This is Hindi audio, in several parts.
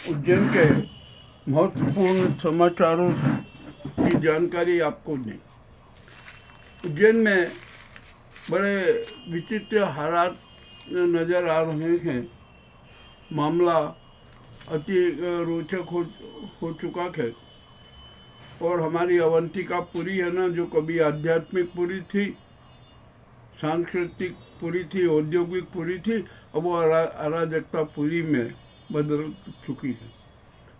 उज्जैन के महत्वपूर्ण समाचारों की जानकारी आपको दें। उज्जैन में बड़े विचित्र हालात नज़र आ रहे हैं। मामला अति रोचक हो चुका है और हमारी अवंतिका पुरी है ना, जो कभी आध्यात्मिक पुरी थी, सांस्कृतिक पुरी थी, औद्योगिक पुरी थी, अब वो अराजकता पुरी में बदल चुकी है।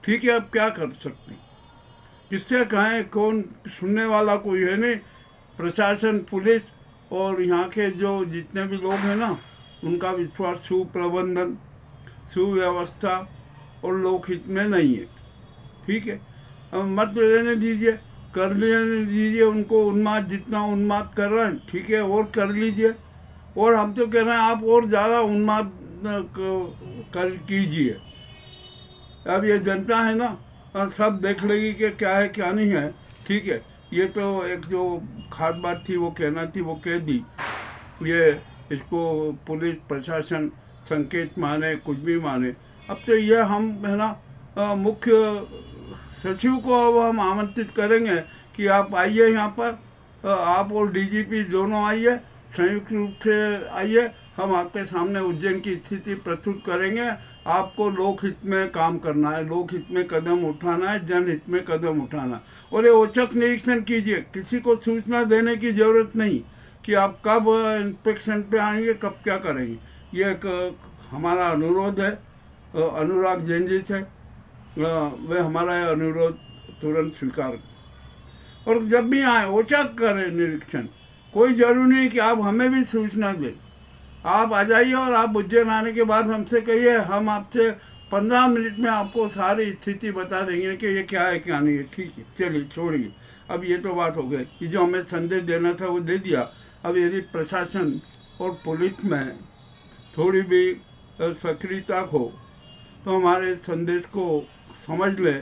ठीक है, अब क्या कर सकते हैं, किससे कहें, कौन सुनने वाला कोई है नहीं। प्रशासन, पुलिस और यहाँ के जो जितने भी लोग हैं ना, उनका विश्वास सुप्रबंधन, सुव्यवस्था और लोकहित में नहीं है। ठीक है, अब मत लेने दीजिए, कर लेने दीजिए उनको। उन्माद जितना उन्माद कर रहे हैं, ठीक है, और कर लीजिए। और हम तो कह रहे हैं आप और ज़्यादा उन्माद कर कीजिए। अब ये जनता है ना, सब देख लेगी कि क्या है क्या नहीं है। ठीक है, ये तो एक जो खास बात थी वो कहना थी, वो कह दी। ये इसको पुलिस प्रशासन संकेत माने, कुछ भी माने। अब तो ये हम है ना, मुख्य सचिव को अब हम आमंत्रित करेंगे कि आप आइए यहाँ पर, आप और डीजीपी दोनों आइए, संयुक्त रूप से आइए। हम आपके सामने उज्जैन की स्थिति प्रस्तुत करेंगे। आपको लोकहित में काम करना है, लोकहित में कदम उठाना है, जनहित में कदम उठाना। और ये औचक निरीक्षण कीजिए, किसी को सूचना देने की ज़रूरत नहीं कि आप कब इंस्पेक्शन पे आएंगे, कब क्या करेंगे। ये एक हमारा अनुरोध है अनुराग जैन जी से। वे हमारा अनुरोध तुरंत स्वीकार करें और जब भी आए औचक करें निरीक्षण। कोई ज़रूरी नहीं कि आप हमें भी सूचना दें। आप आ जाइए और आप उज्जैन आने के बाद हमसे कहिए, हम आपसे 15 मिनट में आपको सारी स्थिति बता देंगे कि ये क्या है क्या नहीं है। ठीक है, चलिए छोड़िए, अब ये तो बात हो गई। ये जो हमें संदेश देना था वो दे दिया। अब यदि प्रशासन और पुलिस में थोड़ी भी सक्रियता हो तो हमारे संदेश को समझ ले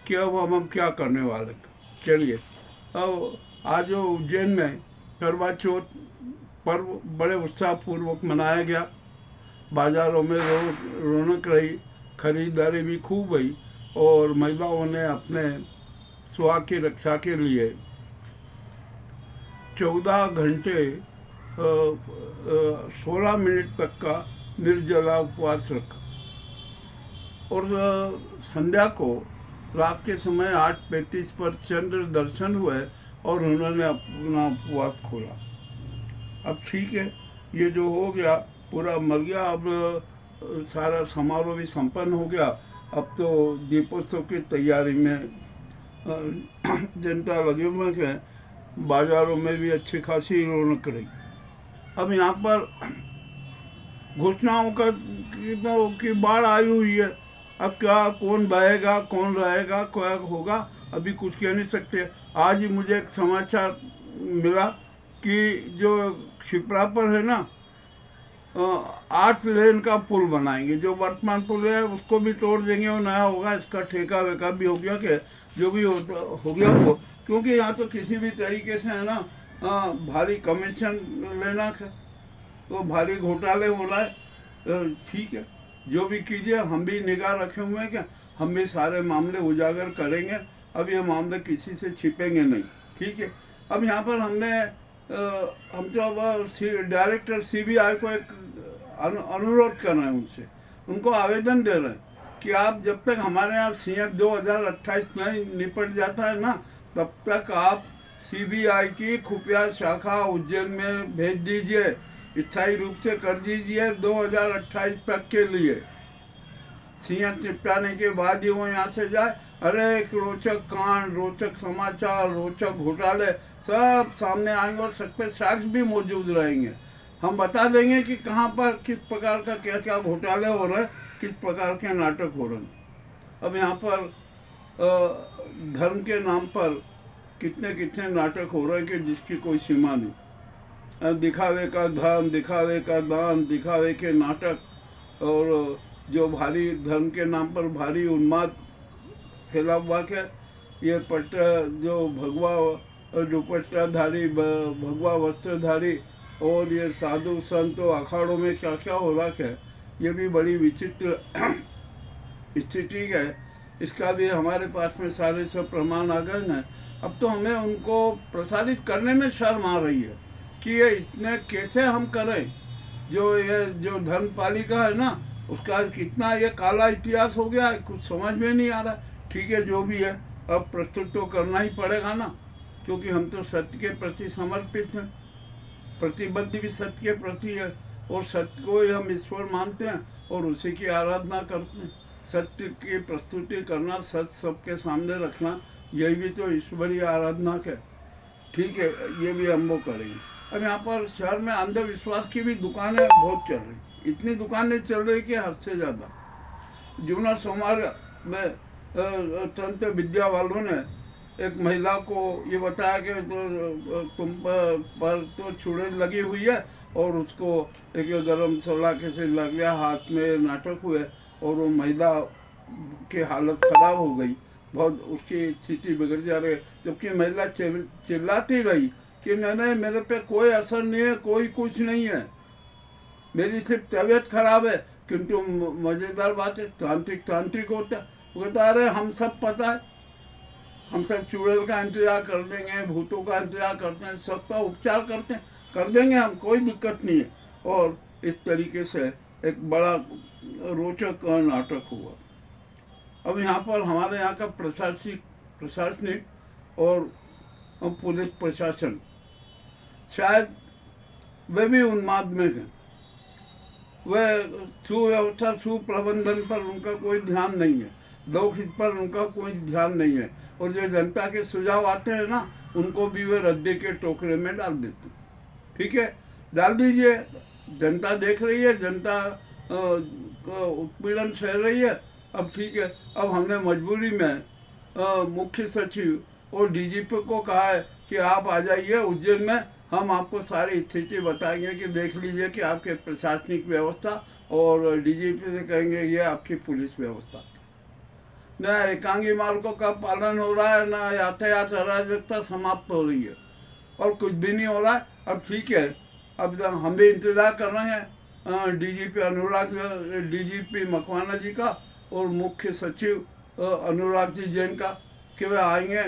कि अब हम क्या करने वाले हैं। चलिए, अब आज उज्जैन में करवा चौथ पर्व बड़े उत्साहपूर्वक मनाया गया। बाज़ारों में रौनक रही, खरीदारी भी खूब हुई और महिलाओं ने अपने सुहाग की रक्षा के लिए 14 घंटे 16 मिनट तक का निर्जला उपवास रखा और संध्या को रात के समय 8:35 पर चंद्र दर्शन हुए और उन्होंने अपना उपवास खोला। अब ठीक है, ये जो हो गया पूरा मर गया। अब सारा समारोह भी संपन्न हो गया। अब तो दीपोत्सव की तैयारी में जनता लगे हुए हैं। बाज़ारों में भी अच्छी खासी रौनक रही। अब यहाँ पर घोषणाओं की बाढ़ आई हुई है। अब क्या, कौन बहेगा, कौन रहेगा, क्या होगा, अभी कुछ कह नहीं सकते। आज ही मुझे एक समाचार मिला कि जो शिप्रा पर है ना, 8 लेन का पुल बनाएंगे। जो वर्तमान पुल है उसको भी तोड़ देंगे और नया होगा। इसका ठेका वेका भी हो गया कि जो भी हो गया हो, क्योंकि यहाँ तो किसी भी तरीके से है ना भारी कमीशन लेना है, तो भारी घोटाले हो रहा है। ठीक है, जो भी कीजिए, हम भी निगाह रखे हुए हैं कि हम भी सारे मामले उजागर करेंगे। अब ये मामले किसी से छिपेंगे नहीं। ठीक है, अब यहाँ पर हम तो अब डायरेक्टर CBI को एक अनुरोध कर रहे हैं उनसे, उनको आवेदन दे रहे हैं कि आप जब तक हमारे यहाँ CF 2028 में निपट जाता है ना, तब तक आप CBI की खुफिया शाखा उज्जैन में भेज दीजिए, स्थायी रूप से कर दीजिए 2028 तक के लिए। CM निपटाने के बाद ही वो यहाँ से जाए। अरे एक रोचक कांड, रोचक समाचार, रोचक घोटाले सब सामने आएंगे और सब पे साक्ष्य भी मौजूद रहेंगे। हम बता देंगे कि कहाँ पर किस प्रकार का क्या क्या घोटाले हो रहे हैं, किस प्रकार के नाटक हो रहे हैं। अब यहाँ पर धर्म के नाम पर कितने कितने नाटक हो रहे हैं कि जिसकी कोई सीमा नहीं। दिखावे का धर्म, दिखावे का दान, दिखावे के नाटक, और जो भारी धर्म के नाम पर भारी उन्माद फैला हुआ है। ये जो भगवा दुपट्टाधारी, भगवा वस्त्रधारी और ये साधु संत अखाड़ों में क्या क्या हो रहा है, ये भी बड़ी विचित्र स्थिति है, इसका भी हमारे पास में सारे सब प्रमाण आ गए हैं। अब तो हमें उनको प्रसारित करने में शर्म आ रही है कि ये इतने कैसे हम करें। जो धर्मपालिका है ना, उसका कितना ये काला इतिहास हो गया है, कुछ समझ में नहीं आ रहा। ठीक है, जो भी है, अब प्रस्तुत तो करना ही पड़ेगा ना, क्योंकि हम तो सत्य के प्रति समर्पित हैं, प्रतिबद्ध भी सत्य के प्रति है, और सत्य को ही हम ईश्वर मानते हैं और उसी की आराधना करते हैं। सत्य की प्रस्तुति करना, सत्य सबके सामने रखना, यही भी तो ईश्वरीय आराधना है। ठीक है, ये भी हम वो करेंगे। अब यहाँ पर शहर में अंधविश्वास की भी दुकानें बहुत चल रही, इतनी दुकानें चल रही कि हद से ज़्यादा। जूना सोमवार में संत विद्या वालों ने एक महिला को ये बताया कि तुम पर तो चुड़ैल लगी हुई है, और उसको एक गरम सलाखे से लग गया, हाथ में नाटक हुए, और वो महिला की हालत खराब हो गई, बहुत उसकी स्थिति बिगड़ जा रही है। जबकि महिला चिल्लाती रही कि नहीं, मेरे पे कोई असर नहीं है, कोई कुछ नहीं है, मेरी सिर्फ तबीयत खराब है। किंतु मज़ेदार बात है, तांत्रिक होता है, वो कहता अरे हम सब पता है, हम सब चुड़ैल का इंतजार कर देंगे, भूतों का इंतजार करते हैं, सबका उपचार करते हैं, कर देंगे हम, कोई दिक्कत नहीं है। और इस तरीके से एक बड़ा रोचक नाटक हुआ। अब यहाँ पर हमारे यहाँ का प्रशासनिक और पुलिस प्रशासन शायद वे भी उन्माद में हैं। वह सुव्यवस्था सुप्रबंधन पर उनका कोई ध्यान नहीं है, लोकहित पर उनका कोई ध्यान नहीं है, और जो जनता के सुझाव आते हैं ना, उनको भी वे रद्दी के टोकरे में डाल देते हैं। ठीक है, डाल दीजिए, जनता देख रही है, जनता उत्पीड़न सह रही है। अब ठीक है, अब हमने मजबूरी में मुख्य सचिव और डीजीपी को कहा है कि आप आ जाइए उज्जैन में, हम आपको सारी स्थिति बताएंगे कि देख लीजिए कि आपके प्रशासनिक व्यवस्था, और डीजीपी से कहेंगे ये आपकी पुलिस व्यवस्था। न एकांगी मार्गों का पालन हो रहा है, न यातायात अराजकता समाप्त हो रही है, और कुछ भी नहीं हो रहा है। अब ठीक है, अब हम भी इंतजार कर रहे हैं डीजीपी मकवाना जी का और मुख्य सचिव अनुराग जी जैन का, कि वे आएंगे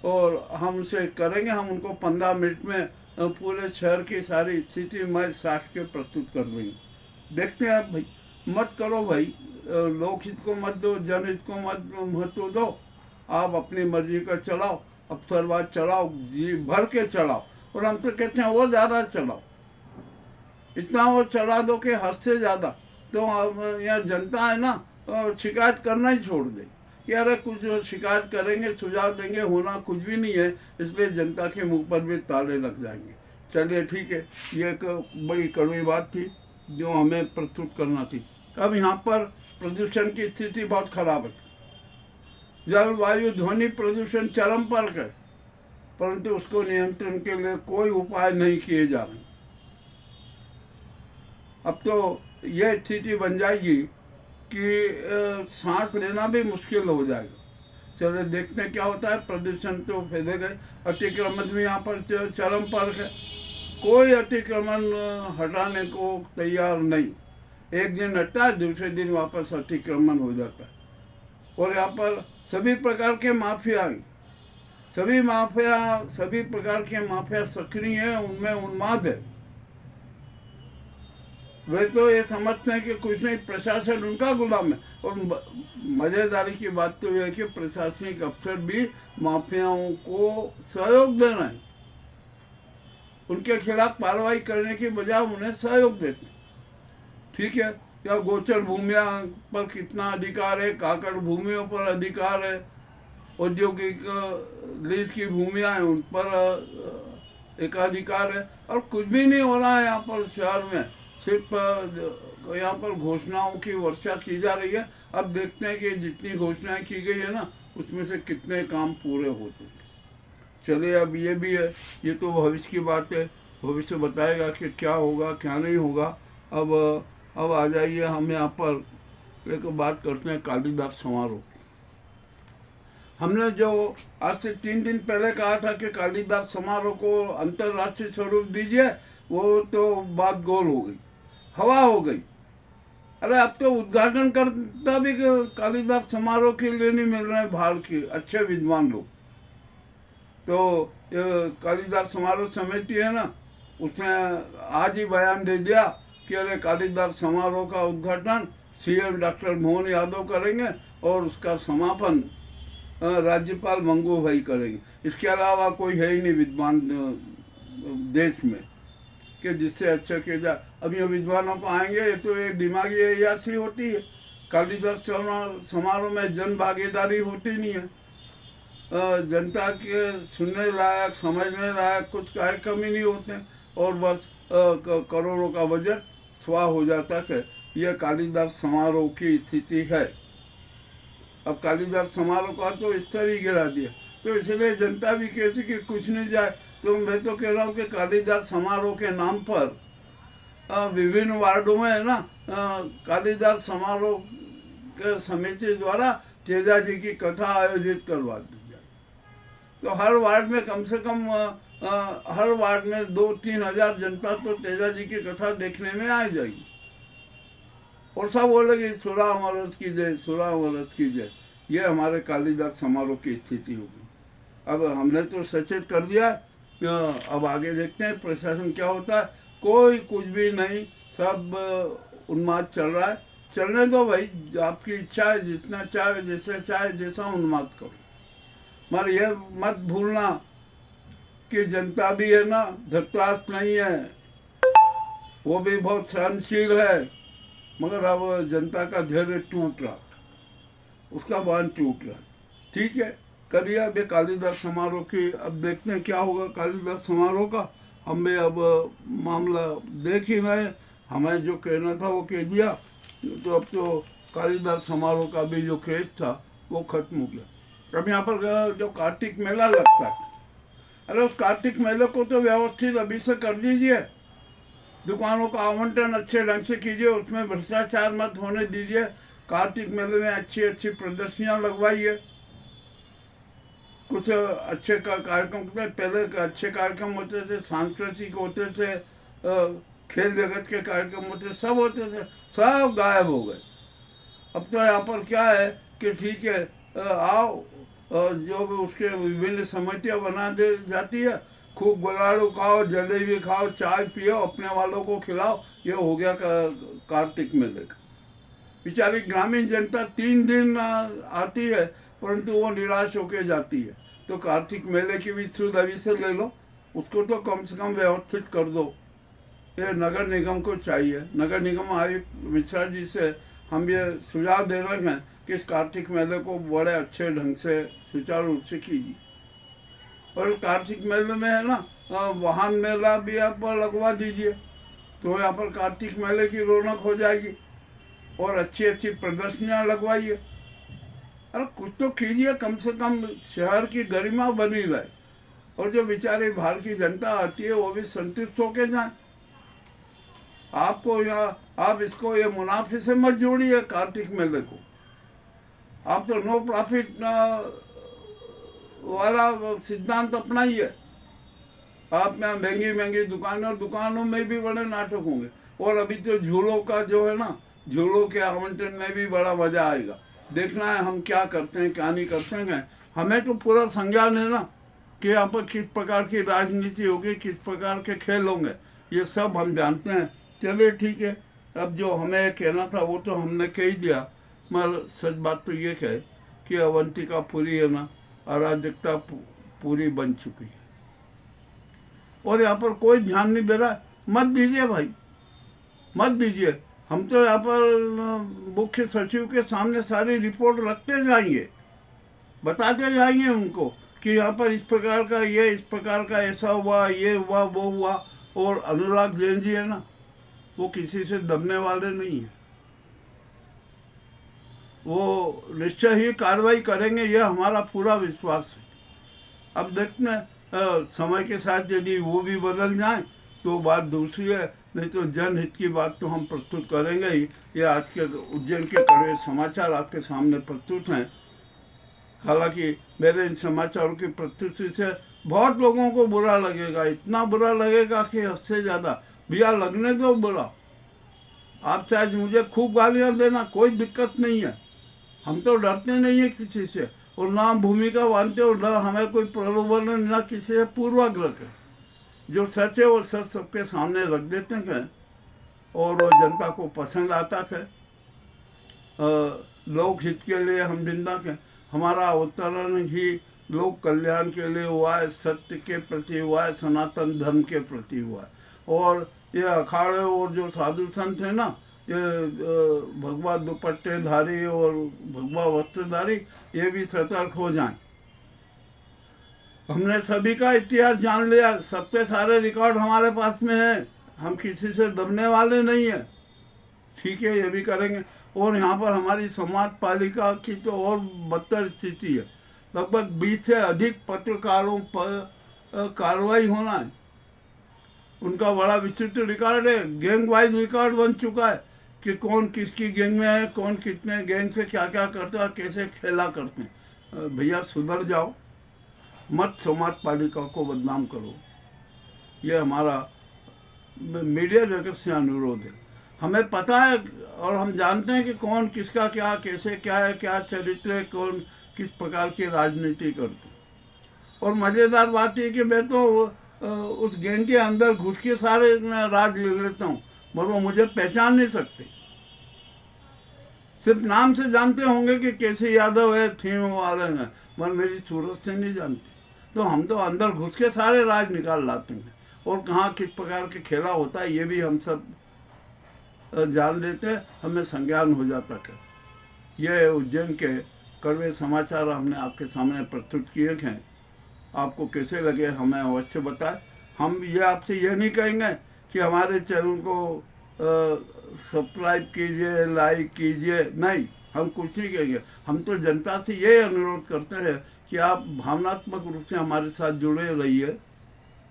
और हम उसे करेंगे, हम उनको 15 मिनट में पूरे शहर की सारी स्थिति मैं साक्ष्य के प्रस्तुत कर देंगे। देखते हैं भाई, मत करो भाई, लोकहित को मत दो, जनहित को मत महत्व दो, आप अपनी मर्जी का चलाओ, अवसरवाद चलाओ, जी भर के चलाओ, और हम तो कहते हैं वो ज़्यादा चलाओ, इतना वो चला दो कि हद से ज़्यादा। तो यहाँ जनता है ना, शिकायत करना ही छोड़ दे कि अरे कुछ शिकायत करेंगे, सुझाव देंगे, होना कुछ भी नहीं है, इसलिए जनता के मुंह पर भी ताले लग जाएंगे। चलिए ठीक है, ये एक बड़ी कड़वी बात थी जो हमें प्रस्तुत करना थी। अब यहाँ पर प्रदूषण की स्थिति बहुत खराब है, जल वायु ध्वनि प्रदूषण चरम पर है, परंतु उसको नियंत्रण के लिए कोई उपाय नहीं किए जा रहे। अब तो यह स्थिति बन जाएगी कि सांस लेना भी मुश्किल हो जाएगा। चलो देखते हैं क्या होता है। प्रदूषण तो फैले गए, अतिक्रमण भी यहाँ पर चरम पर है, कोई अतिक्रमण हटाने को तैयार नहीं। एक दिन हटता है, दूसरे दिन वापस अतिक्रमण हो जाता है। और यहाँ पर सभी प्रकार के माफिया, सभी प्रकार के माफिया सक्रिय हैं, उनमें उन्माद है। वे तो ये समझते हैं कि कुछ नहीं, प्रशासन उनका गुलाम है। और मज़ेदारी की बात तो यह है कि प्रशासनिक अफसर भी माफियाओं को सहयोग दे रहे हैं, उनके खिलाफ कार्रवाई करने की बजाय उन्हें सहयोग देते हैं। ठीक है, या गोचर भूमियों पर कितना अधिकार है, काकड़ भूमियों पर अधिकार है, औद्योगिक लीज की भूमियाँ हैं उन पर एकाधिकार है, और कुछ भी नहीं हो रहा है यहाँ पर शहर में। सिर्फ यहाँ पर घोषणाओं की वर्षा की जा रही है। अब देखते हैं कि जितनी घोषणाएं की गई है ना, उसमें से कितने काम पूरे होते हैं। चलिए, अब ये भी है, ये तो भविष्य की बात है, भविष्य बताएगा कि क्या होगा क्या नहीं होगा। अब आ जाइए, हम यहाँ पर एक बात करते हैं कालिदास समारोह की। हमने जो आज से 3 दिन पहले कहा था कि कालिदास समारोह को अंतर्राष्ट्रीय स्वरूप दीजिए, वो तो बात गोल हो गई, हवा हो गई। अरे अब तो उद्घाटन करता भी कालिदास समारोह के लिए नहीं मिल रहे हैं बाहर के अच्छे विद्वान लोग। तो कालिदास समारोह समिति है ना, उसने आज ही बयान दे दिया कि अरे कालिदास समारोह का उद्घाटन सीएम डॉक्टर मोहन यादव करेंगे और उसका समापन राज्यपाल मंगू भाई करेंगे। इसके अलावा कोई है ही नहीं विद्वान देश में कि जिससे अच्छा किया जाए। अब ये विद्वानों को आएंगे, ये तो एक दिमागी अय्याशी होती है। कालिदास समारोह में जन भागीदारी होती नहीं है। जनता के सुनने लायक समझने लायक कुछ कार्यक्रम ही नहीं होते और बस करोड़ों का बजट स्वाह हो जाता है। यह कालिदास समारोह की स्थिति है। अब कालिदास समारोह का तो स्तर ही गिरा दिया, तो इसलिए जनता भी कहती कि कुछ नहीं जाए। तो मैं तो कह रहा हूँ कि कालिदास समारोह के नाम पर विभिन्न वार्डों में है ना कालिदास समारोह के समिति द्वारा तेजा जी की कथा आयोजित करवा दी जाए। तो हर वार्ड में कम से कम हर वार्ड में 2-3 हजार जनता तो तेजा जी की कथा देखने में आ जाएगी और सब बोलेगी सुरा अमरत की जय, सुरा अमरत की जय। ये हमारे कालिदास समारोह की स्थिति होगी। अब हमने तो सचेत कर दिया, अब आगे देखते हैं प्रशासन क्या होता है। कोई कुछ भी नहीं, सब उन्माद चल रहा है। चलने दो भाई, आपकी इच्छा है, जितना चाहे जैसे चाहे जैसा उन्माद करो, मगर यह मत भूलना कि जनता भी है ना धृतराष्ट्र नहीं है, वो भी बहुत सहनशील है। मगर अब जनता का धैर्य टूट रहा, उसका बांध टूट रहा। ठीक है, करिए अब कालिदास समारोह की। अब देखते हैं क्या होगा कालिदास समारोह का। हम भी अब मामला देख ही रहे, हमें जो कहना था वो कह दिया। तो अब तो कालिदास समारोह का भी जो क्रेज था वो खत्म हो गया। अब यहाँ पर जो कार्तिक मेला लगता है, अरे उस कार्तिक मेले को तो व्यवस्थित अभी से कर दीजिए। दुकानों का आवंटन अच्छे ढंग से कीजिए, उसमें भ्रष्टाचार मत होने दीजिए। कार्तिक मेले में अच्छी अच्छी प्रदर्शनियाँ लगवाइए। कुछ अच्छे कार्यक्रम होते हैं, पहले अच्छे कार्यक्रम होते थे, सांस्कृतिक होते थे, खेल जगत के कार्यक्रम होते, सब होते थे, सब गायब हो गए। अब तो यहाँ पर क्या है कि ठीक है आओ, जो भी उसके विभिन्न समितियाँ बना दे जाती है, खूब गुलाड़ू खाओ, जलेबी खाओ, चाय पियो, अपने वालों को खिलाओ। ये हो गया कार्तिक मेले का। बेचारी ग्रामीण जनता 3 दिन आती है परंतु वो निराश होकर जाती है। तो कार्तिक मेले की भी सुध अभी से ले लो, उसको तो कम से कम व्यवस्थित कर दो। ये नगर निगम को चाहिए। नगर निगम आयुक्त मिश्रा जी से हम ये सुझाव दे रहे हैं कि इस कार्तिक मेले को बड़े अच्छे ढंग से सुचारू रूप से कीजिए। और कार्तिक मेले में है ना वाहन मेला भी आप लगवा दीजिए, तो यहाँ पर कार्तिक मेले की रौनक हो जाएगी। और अच्छी अच्छी प्रदर्शनियाँ लगवाइए। अरे कुछ तो कीजिए, कम से कम शहर की गरिमा बनी रहे और जो बेचारे बाहर की जनता आती है वो भी संतुष्ट होके जाए। आपको यहाँ आप इसको ये मुनाफे से मत जोड़िए कार्तिक मेले को। आप तो नो प्रॉफिट वाला सिद्धांत अपनाइए। आप में महंगी महंगी दुकानें, और दुकानों में भी बड़े नाटक होंगे। और अभी तो झूलों का जो है ना, झूलों के आवंटन में भी बड़ा मजा आएगा। देखना है हम क्या करते हैं क्या नहीं करते हैं। हमें तो पूरा संज्ञान है ना कि यहाँ पर किस प्रकार की राजनीति होगी, किस प्रकार के खेल होंगे, ये सब हम जानते हैं। चलिए ठीक है, अब जो हमें कहना था वो तो हमने कह ही दिया। मगर सच बात तो ये है कि अवंतिका पूरी है ना, अराजकता पूरी बन चुकी है और यहाँ पर कोई ध्यान नहीं दे रहा। मत दीजिए भाई, मत दीजिए। हम तो यहाँ पर मुख्य सचिव के सामने सारी रिपोर्ट रखते जाएंगे, बताते जाएंगे उनको कि यहाँ पर इस प्रकार का ये, इस प्रकार का ऐसा हुआ, ये हुआ, वो हुआ। और अनुराग जैन जी है ना, वो किसी से दबने वाले नहीं है, वो निश्चय ही कार्रवाई करेंगे, ये हमारा पूरा विश्वास है। अब देखते हैं समय के साथ यदि वो भी बदल जाए तो बात दूसरी है, नहीं तो जनहित की बात तो हम प्रस्तुत करेंगे ही। ये आज के उज्जैन के कड़वे समाचार आपके सामने प्रस्तुत हैं। हालांकि मेरे इन समाचारों की प्रस्तुति से बहुत लोगों को बुरा लगेगा, इतना बुरा लगेगा कि हद से ज़्यादा। भैया लगने दो बुरा, आप चाहे मुझे खूब गालियाँ देना, कोई दिक्कत नहीं है। हम तो डरते नहीं है किसी से, और ना हम भूमिका बांधते और ना हमें कोई प्रलोभन है, ना किसी से पूर्वाग्रह है। जो सच है वो सच सबके सामने रख देते हैं और वो जनता को पसंद आता है। लोक हित के लिए हम जिंदा हैं। हमारा अवतरण ही लोक कल्याण के लिए हुआ है, सत्य के प्रति हुआ है, सनातन धर्म के प्रति हुआ है। और ये अखाड़े और जो साधु संत है ना, ये भगवा दुपट्टेधारी और भगवा वस्त्रधारी, ये भी सतर्क हो जाएं। हमने सभी का इतिहास जान लिया, सबके सारे रिकॉर्ड हमारे पास में है, हम किसी से दबने वाले नहीं हैं। ठीक है, ये भी करेंगे। और यहाँ पर हमारी समाज पालिका की तो और बदतर स्थिति है। लगभग 20 से अधिक पत्रकारों पर कार्रवाई होना है। उनका बड़ा विस्तृत रिकॉर्ड है, गैंग वाइज रिकॉर्ड बन चुका है कि कौन किसकी गैंग में है, कौन कितने गैंग से क्या क्या करता है, कैसे खेला करते हैं। भैया सुधर जाओ, मत समाज पालिका को बदनाम करो। ये हमारा मीडिया जगत से अनुरोध है। हमें पता है और हम जानते हैं कि कौन किसका क्या, कैसे क्या है, क्या चरित्र है, कौन किस प्रकार की राजनीति करते हैं। और मज़ेदार बात है कि मैं तो उस गैंग के अंदर घुस के सारे राज ले लेता हूँ, मगर वो मुझे पहचान नहीं सकते। सिर्फ नाम से जानते होंगे कि कैसे यादव है, थीम वाले हैं, मगर मेरी सूरत से नहीं जानते। तो हम तो अंदर घुस के सारे राज निकाल लाते हैं, और कहाँ किस प्रकार के खेला होता है ये भी हम सब जान लेते हैं, हमें संज्ञान हो जाता है। ये उज्जैन के कड़वे समाचार हमने आपके सामने प्रस्तुत किए हैं। आपको कैसे लगे हमें अवश्य बताएं। हम ये आपसे ये नहीं कहेंगे कि हमारे चैनल को सब्सक्राइब कीजिए, लाइक कीजिए, नहीं, हम कुछ नहीं कहेंगे। हम तो जनता से ये अनुरोध करते हैं कि आप भावनात्मक रूप से हमारे साथ जुड़े रहिए।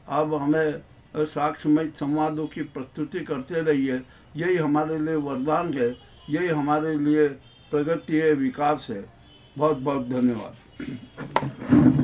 आप हमें साक्ष्यमय संवादों की प्रस्तुति करते रहिए। यही हमारे लिए वरदान है, यही हमारे लिए प्रगति है, विकास है। बहुत बहुत धन्यवाद।